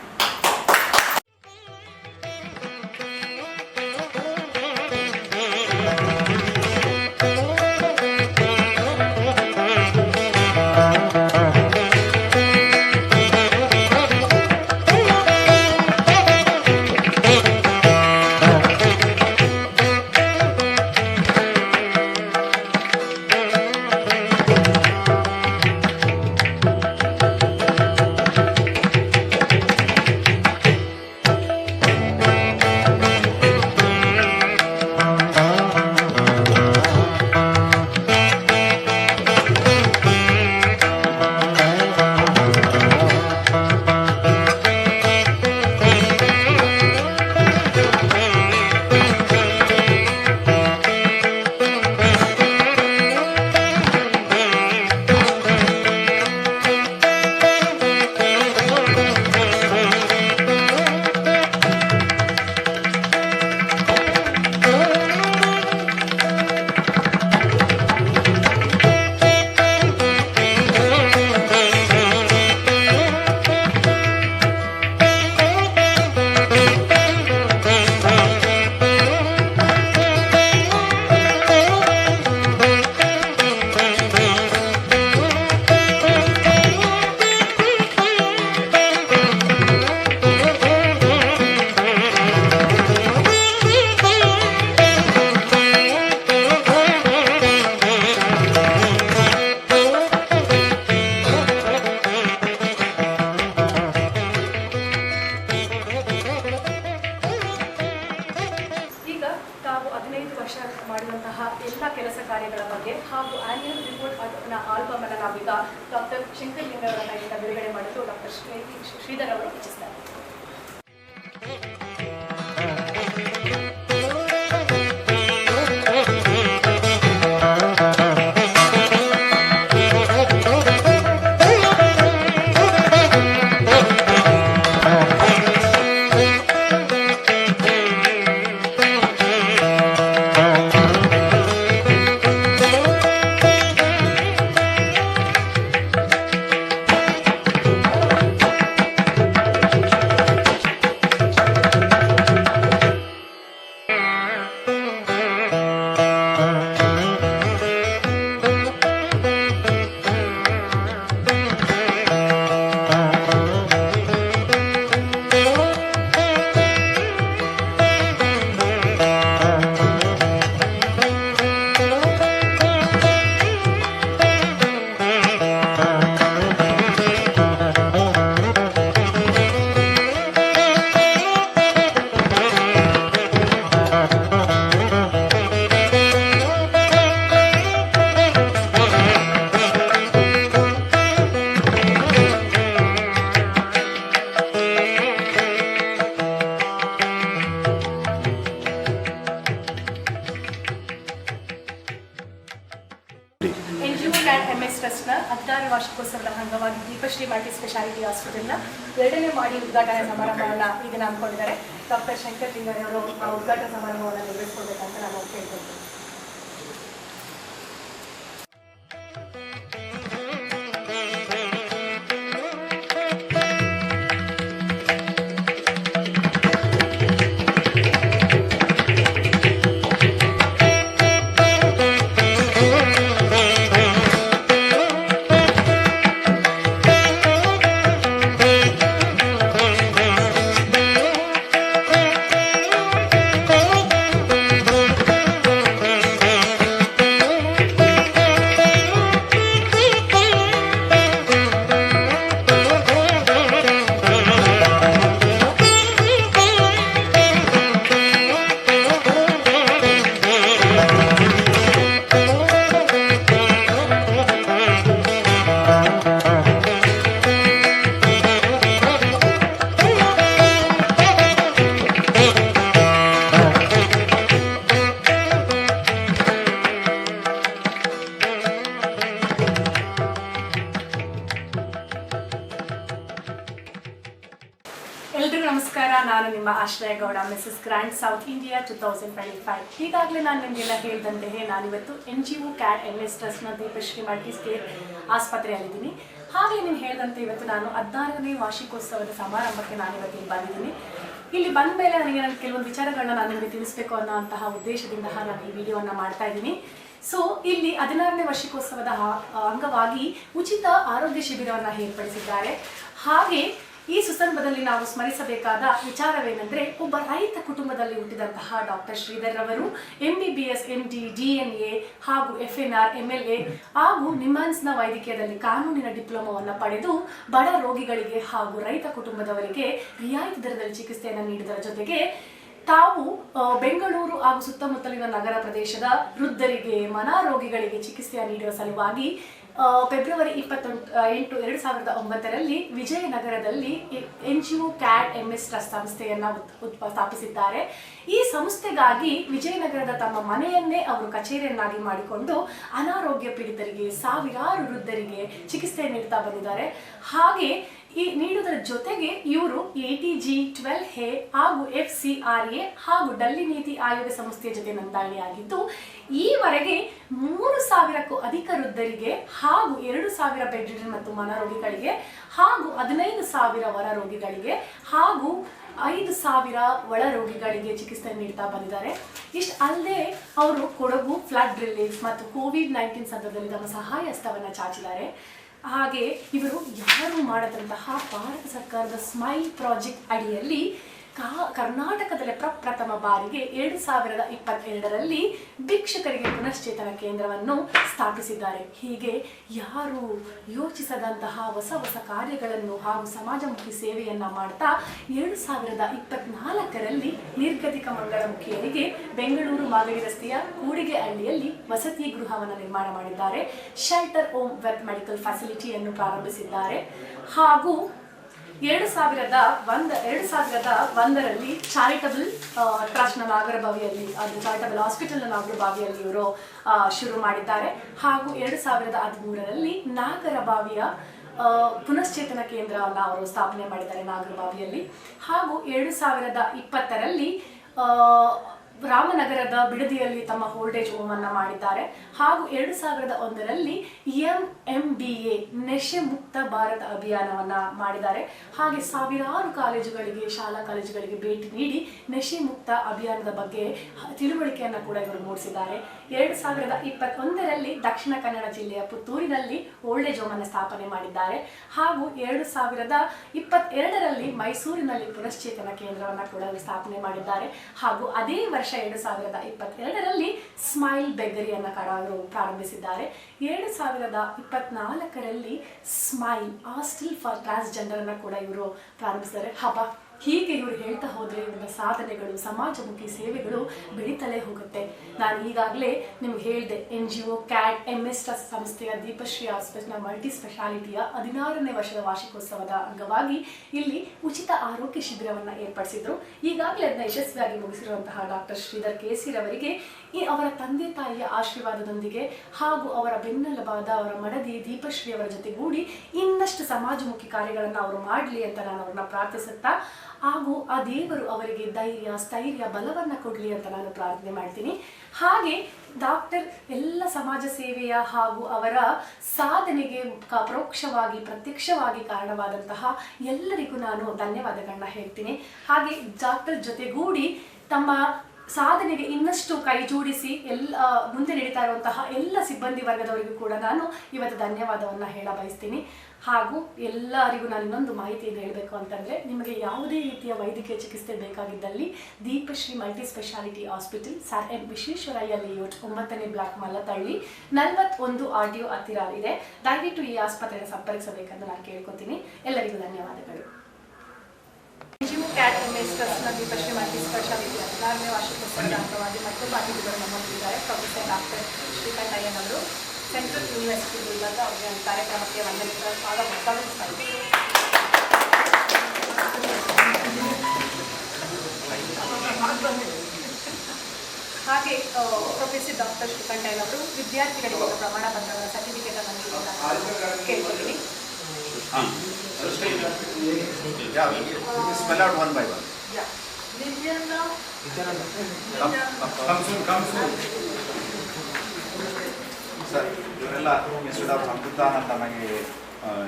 ಮಾಡಿರುವಂತಹ ಎಲ್ಲ ಕೆಲಸ ಕಾರ್ಯಗಳ ಬಗ್ಗೆ ಹಾಗೂ ಆನ್ಯುವಲ್ ರಿಪೋರ್ಟ್ ಆಲ್ಬಮ್ ಅನ್ನು ನಾವೀಗ ಡಾಕ್ಟರ್ ಶಂಕರ್ ಲಿಂಗ ಅವರ ಕೈಯಿಂದ ಬಿಡುಗಡೆ ಮಾಡಲು ಡಾಕ್ಟರ್ ಶ್ರೀಧರ್ ಅವರು ಇಚ್ಛಿಸ್ತಾರೆ. NGO CAD MS ಟ್ರಸ್ಟ್ನ 16ನೇ ವಾರ್ಷಿಕೋತ್ಸವದ ಅಂಗವಾಗಿ ದೀಪಶ್ರೀ ಮಲ್ಟಿ ಸ್ಪೆಷಾಲಿಟಿ ಹಾಸ್ಪಿಟಲ್ನ 2ನೇ ಮಾಡಿ ಉದ್ಘಾಟನಾ ಸಮಾರಂಭವನ್ನು ಈಗ ಹಮ್ಮಿಕೊಂಡಿದ್ದಾರೆ. ಡಾಕ್ಟರ್ ಶಂಕರ್ ಲಿಂಗರವರು ಆ ಉದ್ಘಾಟನಾ ಸಮಾರಂಭವನ್ನು ನಿರ್ವಹಿಸಿಕೊಳ್ಬೇಕಂತ ನಾನು ಕೇಳ್ಕೊಳ್ತೀನಿ. ನಿಮ್ಮ Ashraya Gowda, Mrs grand south India 2025. ಈಗಾಗಲೇ ನಾನು ನಿಮಗೆಲ್ಲ ಹೇಳಿದಂತೆಯೇ ನಾನಿವತ್ತು NGO CAD MS ಟ್ರಸ್ಟ್ನ ದೀಪಶ್ರೀ ಮಲ್ಟಿಸ್ಕೇರ್ ಆಸ್ಪತ್ರೆಯಲ್ಲಿದ್ದೀನಿ. ಹಾಗೆ ನೀವು ಹೇಳಿದಂತೆ ಇವತ್ತು ನಾನು 16ನೇ ವಾರ್ಷಿಕೋತ್ಸವದ ಸಮಾರಂಭಕ್ಕೆ ನಾನಿವತ್ತು ಬಂದಿದ್ದೀನಿ. ಇಲ್ಲಿ ಬಂದ ಮೇಲೆ ನನಗೆ ಕೆಲವೊಂದು ವಿಚಾರಗಳನ್ನ ನಾನು ನಿಮಗೆ ತಿಳಿಸಬೇಕು ಅನ್ನೋಂತಹ ಉದ್ದೇಶದಿಂದ ನಾನು ಈ ವಿಡಿಯೋವನ್ನು ಮಾಡ್ತಾ ಇದ್ದೀನಿ. ಸೊ ಇಲ್ಲಿ 16ನೇ ವಾರ್ಷಿಕೋತ್ಸವದ ಅಂಗವಾಗಿ ಉಚಿತ ಆರೋಗ್ಯ ಶಿಬಿರವನ್ನು ಏರ್ಪಡಿಸಿದ್ದಾರೆ. ಹಾಗೆ ಈ ಸುಸಂದರ್ಭದಲ್ಲಿ ನಾವು ಸ್ಮರಿಸಬೇಕಾದ ವಿಚಾರವೇನೆಂದರೆ, ಒಬ್ಬ ರೈತ ಕುಟುಂಬದಲ್ಲಿ ಹುಟ್ಟಿದಂತಹ ಡಾಕ್ಟರ್ ಶ್ರೀಧರ್ ರವರು MBBS MD DNA ಹಾಗೂ FNR MLA ಹಾಗೂ ನಿಮ್ಹಾನ್ಸ್ನ ವೈದ್ಯಕೀಯದಲ್ಲಿ ಕಾನೂನಿನ ಡಿಪ್ಲೊಮಾವನ್ನು ಪಡೆದು ಬಡ ರೋಗಿಗಳಿಗೆ ಹಾಗೂ ರೈತ ಕುಟುಂಬದವರಿಗೆ ರಿಯಾಯಿತಿ ದರದಲ್ಲಿ ಚಿಕಿತ್ಸೆಯನ್ನು ನೀಡಿದರ ಜೊತೆಗೆ ತಾವು ಬೆಂಗಳೂರು ಹಾಗೂ ಸುತ್ತಮುತ್ತಲಿನ ನಗರ ಪ್ರದೇಶದ ವೃದ್ಧರಿಗೆ ಮನೋರೋಗಿಗಳಿಗೆ ಚಿಕಿತ್ಸೆಯನ್ನು ನೀಡುವ ಸಲುವಾಗಿ February 28, 2009ರಲ್ಲಿ ವಿಜಯನಗರದಲ್ಲಿ NGO CAD MS trust ಸಂಸ್ಥೆಯನ್ನು ಸ್ಥಾಪಿಸಿದ್ದಾರೆ. ಈ ಸಂಸ್ಥೆಗಾಗಿ ವಿಜಯನಗರದ ತಮ್ಮ ಮನೆಯನ್ನೇ ಅವರು ಕಚೇರಿಯನ್ನಾಗಿ ಮಾಡಿಕೊಂಡು ಅನಾರೋಗ್ಯ ಪೀಡಿತರಿಗೆ, ಸಾವಿರಾರು ವೃದ್ಧರಿಗೆ ಚಿಕಿತ್ಸೆ ನೀಡ್ತಾ ಬಂದಿದ್ದಾರೆ. ಹಾಗೆ ಈ ನೀಡುವುದರ ಜೊತೆಗೆ ಇವರು ATG 12A ಹಾಗೂ FCRA ಹಾಗೂ ಡೆಲ್ಲಿ ನೀತಿ ಆಯೋಗ ಸಂಸ್ಥೆಯ ಜೊತೆ ನೋಂದಣಿಯಾಗಿದ್ದು, ಈವರೆಗೆ 3,000ಕ್ಕೂ ಅಧಿಕ ವೃದ್ಧರಿಗೆ ಹಾಗೂ 2,000 ಬೆಡ್ ರಿಡನ್ ಮತ್ತು ಮನೋರೋಗಿಗಳಿಗೆ ಹಾಗೂ 15,000 ಹೊರ ರೋಗಿಗಳಿಗೆ ಹಾಗೂ 5,000 ಒಳ ರೋಗಿಗಳಿಗೆ ಚಿಕಿತ್ಸೆ ನೀಡ್ತಾ ಬಂದಿದ್ದಾರೆ. ಇಷ್ಟು ಅಲ್ಲದೆ ಅವರು ಕೊಡಗು ಫ್ಲಡ್ ರಿಲೀಫ್ ಮತ್ತು COVID-19 ಸಂದರ್ಭದಲ್ಲಿ ತಮ್ಮ ಸಹಾಯ ಹಸ್ತವನ್ನು ಚಾಚಿದ್ದಾರೆ. ಹಾಗೆ ಇವರು ಯಾರು ಮಾಡದಂತಹ ಭಾರತ ಸರ್ಕಾರದ ಸ್ಮೈಲ್ ಪ್ರಾಜೆಕ್ಟ್ ಅಡಿಯಲ್ಲಿ ಕರ್ನಾಟಕದಲ್ಲೇ ಪ್ರಪ್ರಥಮ ಬಾರಿಗೆ 2022ರಲ್ಲಿ ಭಿಕ್ಷುಕರಿಗೆ ಪುನಶ್ಚೇತನ ಕೇಂದ್ರವನ್ನು ಸ್ಥಾಪಿಸಿದ್ದಾರೆ. ಹೀಗೆ ಯಾರು ಯೋಚಿಸದಂತಹ ಹೊಸ ಹೊಸ ಕಾರ್ಯಗಳನ್ನು ಹಾಗೂ ಸಮಾಜಮುಖಿ ಸೇವೆಯನ್ನು ಮಾಡ್ತಾ 2024ರಲ್ಲಿ ನಿರ್ಗತಿಕ ಮಂಗಳಮುಖಿಯರಿಗೆ ಬೆಂಗಳೂರು ಮಾಗಡಿ ರಸ್ತೆಯ ಕೂಡಿಗೆ ಹಳ್ಳಿಯಲ್ಲಿ ವಸತಿ ಗೃಹವನ್ನು ನಿರ್ಮಾಣ ಮಾಡಿದ್ದಾರೆ. ಶೆಲ್ಟರ್ ಹೋಮ್ ವಿತ್ ಮೆಡಿಕಲ್ ಫೆಸಿಲಿಟಿಯನ್ನು ಪ್ರಾರಂಭಿಸಿದ್ದಾರೆ. ಹಾಗೂ 2001ರಲ್ಲಿ ಚಾರಿಟಬಲ್ ಟ್ರಸ್ಟ್ನ ನಾಗರಬಾವಿಯಲ್ಲಿ, ಅದು ಚಾರಿಟಬಲ್ ಹಾಸ್ಪಿಟಲ್ನ ನಾಗರಬಾವಿಯಲ್ಲಿ ಇವರು ಶುರು ಮಾಡಿದ್ದಾರೆ. ಹಾಗೂ 2013ರಲ್ಲಿ ನಾಗರಬಾವಿಯ ಪುನಶ್ಚೇತನ ಕೇಂದ್ರವನ್ನು ಅವರು ಸ್ಥಾಪನೆ ಮಾಡಿದ್ದಾರೆ ನಾಗರಬಾವಿಯಲ್ಲಿ. ಹಾಗೂ 2020ರಲ್ಲಿ ರಾಮನಗರದ ಬಿಡದಿಯಲ್ಲಿ ತಮ್ಮ ಓಲ್ಡೇಜ್ ಹೋಮನ್ನು ಮಾಡಿದ್ದಾರೆ. ಹಾಗೂ 2001ರಲ್ಲಿ MMBA ನಶೆ ಮುಕ್ತ ಭಾರತ ಅಭಿಯಾನವನ್ನು ಮಾಡಿದ್ದಾರೆ. ಹಾಗೆ ಸಾವಿರಾರು ಕಾಲೇಜುಗಳಿಗೆ, ಶಾಲಾ ಕಾಲೇಜುಗಳಿಗೆ ಭೇಟಿ ನೀಡಿ ನಶೆ ಮುಕ್ತ ಅಭಿಯಾನದ ಬಗ್ಗೆ ತಿಳುವಳಿಕೆಯನ್ನು ಕೂಡ ಇವರು ಮೂಡಿಸಿದ್ದಾರೆ. 2021ರಲ್ಲಿ ದಕ್ಷಿಣ ಕನ್ನಡ ಜಿಲ್ಲೆಯ ಪುತ್ತೂರಿನಲ್ಲಿ ಓಲ್ಡೇಜ್ ಹೋಮನ್ನು ಸ್ಥಾಪನೆ ಮಾಡಿದ್ದಾರೆ. ಹಾಗೂ 2022ರಲ್ಲಿ ಮೈಸೂರಿನಲ್ಲಿ ಪುನಶ್ಚೇತನ ಕೇಂದ್ರವನ್ನು ಕೂಡ ಸ್ಥಾಪನೆ ಮಾಡಿದ್ದಾರೆ. ಹಾಗೂ ಅದೇ ವರ್ಷ 2022ರಲ್ಲಿ ಸ್ಮೈಲ್ ಬೆಗರಿಯನ್ನು ಅವರು ಪ್ರಾರಂಭಿಸಿದ್ದಾರೆ. 2024ರಲ್ಲಿ ಸ್ಮೈಲ್ ಹಾಸ್ಟೆಲ್ ಫಾರ್ ಟ್ರಾನ್ಸ್ಜೆಂಡರ್ ಅನ್ನು ಕೂಡ ಇವರು ಪ್ರಾರಂಭಿಸಿದ್ದಾರೆ. ಹೀಗೆ ಇವರು ಹೇಳ್ತಾ ಹೋದರೆ ಇವರ ಸಾಧನೆಗಳು, ಸಮಾಜಮುಖಿ ಸೇವೆಗಳು ಬೆಳೀತಲೇ ಹೋಗುತ್ತೆ. ನಾನು ಈಗಾಗಲೇ ನಿಮ್ಗೆ ಹೇಳಿದೆ, NGO CAD MS ಟ್ರಸ್ಟ್ ಸಂಸ್ಥೆಯ ದೀಪಶ್ರೀ ಆಸ್ಪತ್ರೆಯ ಮಲ್ಟಿ ಸ್ಪೆಷಾಲಿಟಿಯ 16ನೇ ವರ್ಷದ ವಾರ್ಷಿಕೋತ್ಸವದ ಅಂಗವಾಗಿ ಇಲ್ಲಿ ಉಚಿತ ಆರೋಗ್ಯ ಶಿಬಿರವನ್ನು ಏರ್ಪಡಿಸಿದ್ರು. ಈಗಾಗಲೇ ಅದನ್ನ ಯಶಸ್ವಿಯಾಗಿ ಮುಗಿಸಿರುವಂತಹ ಡಾಕ್ಟರ್ ಶ್ರೀಧರ್ KC ರವರಿಗೆ ಅವರ ತಂದೆ ತಾಯಿಯ ಆಶೀರ್ವಾದದೊಂದಿಗೆ ಹಾಗೂ ಅವರ ಬೆನ್ನೆಲುಬಾದ ಅವರ ಮಡದಿ ದೀಪಶ್ರೀ ಅವರ ಜೊತೆಗೂಡಿ ಇನ್ನಷ್ಟು ಸಮಾಜಮುಖಿ ಕಾರ್ಯಗಳನ್ನು ಅವರು ಮಾಡಲಿ ಅಂತ ನಾನು ಅವ್ರನ್ನ ಪ್ರಾರ್ಥಿಸುತ್ತಾ, ಹಾಗೂ ಆ ದೇವರು ಅವರಿಗೆ ಧೈರ್ಯ, ಸ್ಥೈರ್ಯ, ಬಲವನ್ನು ಕೊಡಲಿ ಅಂತ ನಾನು ಪ್ರಾರ್ಥನೆ ಮಾಡ್ತೀನಿ. ಹಾಗೆ ಡಾಕ್ಟರ್ ಎಲ್ಲ ಸಮಾಜ ಸೇವೆಯ ಹಾಗೂ ಅವರ ಸಾಧನೆಗೆ ಪರೋಕ್ಷವಾಗಿ ಪ್ರತ್ಯಕ್ಷವಾಗಿ ಕಾರಣವಾದಂತಹ ಎಲ್ಲರಿಗೂ ನಾನು ಧನ್ಯವಾದಗಳನ್ನ ಹೇಳ್ತೀನಿ. ಹಾಗೆ ಡಾಕ್ಟರ್ ಜೊತೆಗೂಡಿ ತಮ್ಮ ಸಾಧನೆಗೆ ಇನ್ನಷ್ಟು ಕೈ ಜೋಡಿಸಿ ಮುಂದೆ ನಡೀತಾ ಇರುವಂತಹ ಎಲ್ಲ ಸಿಬ್ಬಂದಿ ವರ್ಗದವರಿಗೂ ಕೂಡ ನಾನು ಇವತ್ತು ಧನ್ಯವಾದವನ್ನು ಹೇಳ ಬಯಸ್ತೀನಿ. ಹಾಗೂ ಎಲ್ಲರಿಗೂ ನಾನು ಇನ್ನೊಂದು ಮಾಹಿತಿಯನ್ನು ಹೇಳಬೇಕು ಅಂತಂದರೆ, ನಿಮಗೆ ಯಾವುದೇ ರೀತಿಯ ವೈದ್ಯಕೀಯ ಚಿಕಿತ್ಸೆ ಬೇಕಾಗಿದ್ದಲ್ಲಿ Deepashree multi specialty hospital, sir M Visvesvaraya layout, 9ನೇ ಬ್ಲಾಕ್, ಮಲ್ಲತಳ್ಳಿ, 41 RTO ಹತ್ತಿರ ಇದೆ. ದಯವಿಟ್ಟು ಈ ಆಸ್ಪತ್ರೆಯನ್ನು ಸಂಪರ್ಕಿಸಬೇಕೆಂದು ನಾನು ಕೇಳ್ಕೊತೀನಿ. ಎಲ್ಲರಿಗೂ ಧನ್ಯವಾದಗಳು. NGO CAD MS ಟ್ರಸ್ಟ್ನ ದೀಪಶ್ರೀ ಮಲ್ಟಿ ಸ್ಪೆಷಾಲಿಟಿ 16ನೇ ವಾರ್ಷಿಕೋತ್ಸವದ ಅಂಗವಾಗಿ ಮತ್ತೊಬ್ಬ ಅತಿಥಿಗಳು ನಮ್ಮೊಂದಿದ್ದಾರೆ. ಪ್ರೊಫೆಸರ್ ಡಾಕ್ಟರ್ ಶ್ರೀಕಂಠಯ್ಯನವರು, ಸೆಂಟ್ರಲ್ ಯೂನಿವರ್ಸಿಟಿ ಗುಲ್ಬರ್ಗ. ಅವರಿಗೆ ಕಾರ್ಯಕ್ರಮಕ್ಕೆ ವಂದನೆಗಳ ಸ್ವಾಗತಿಸ್ತಾ ಇದ್ದೀನಿ. ಹಾಗೆ ಪ್ರೊಫೆಸರ್ ಡಾಕ್ಟರ್ ಶ್ರೀಕಂಠಯ್ಯನವರು ವಿದ್ಯಾರ್ಥಿಗಳಿಗೆ ಪ್ರಮಾಣ ಪತ್ರಗಳ ಸರ್ಟಿಫಿಕೇಟ್ ಅನ್ನು ಕೇಳ್ಕೊತೀನಿ. Spell out one by one. Yeah. Sir ಇವರೆಲ್ಲ ಇನ್ಸ್ಟಿಟ್ಯೂಟ್ ಆಫ್ ಅಮೃತಾನಂದಮಯಿ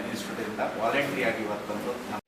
ಇನ್ಸ್ಟಿಟ್ಯೂಟಿಂದ ವಾಲಂಟ್ರಿಯಾಗಿ ಇವತ್ತು ಬಂದು ನಮ್ಮ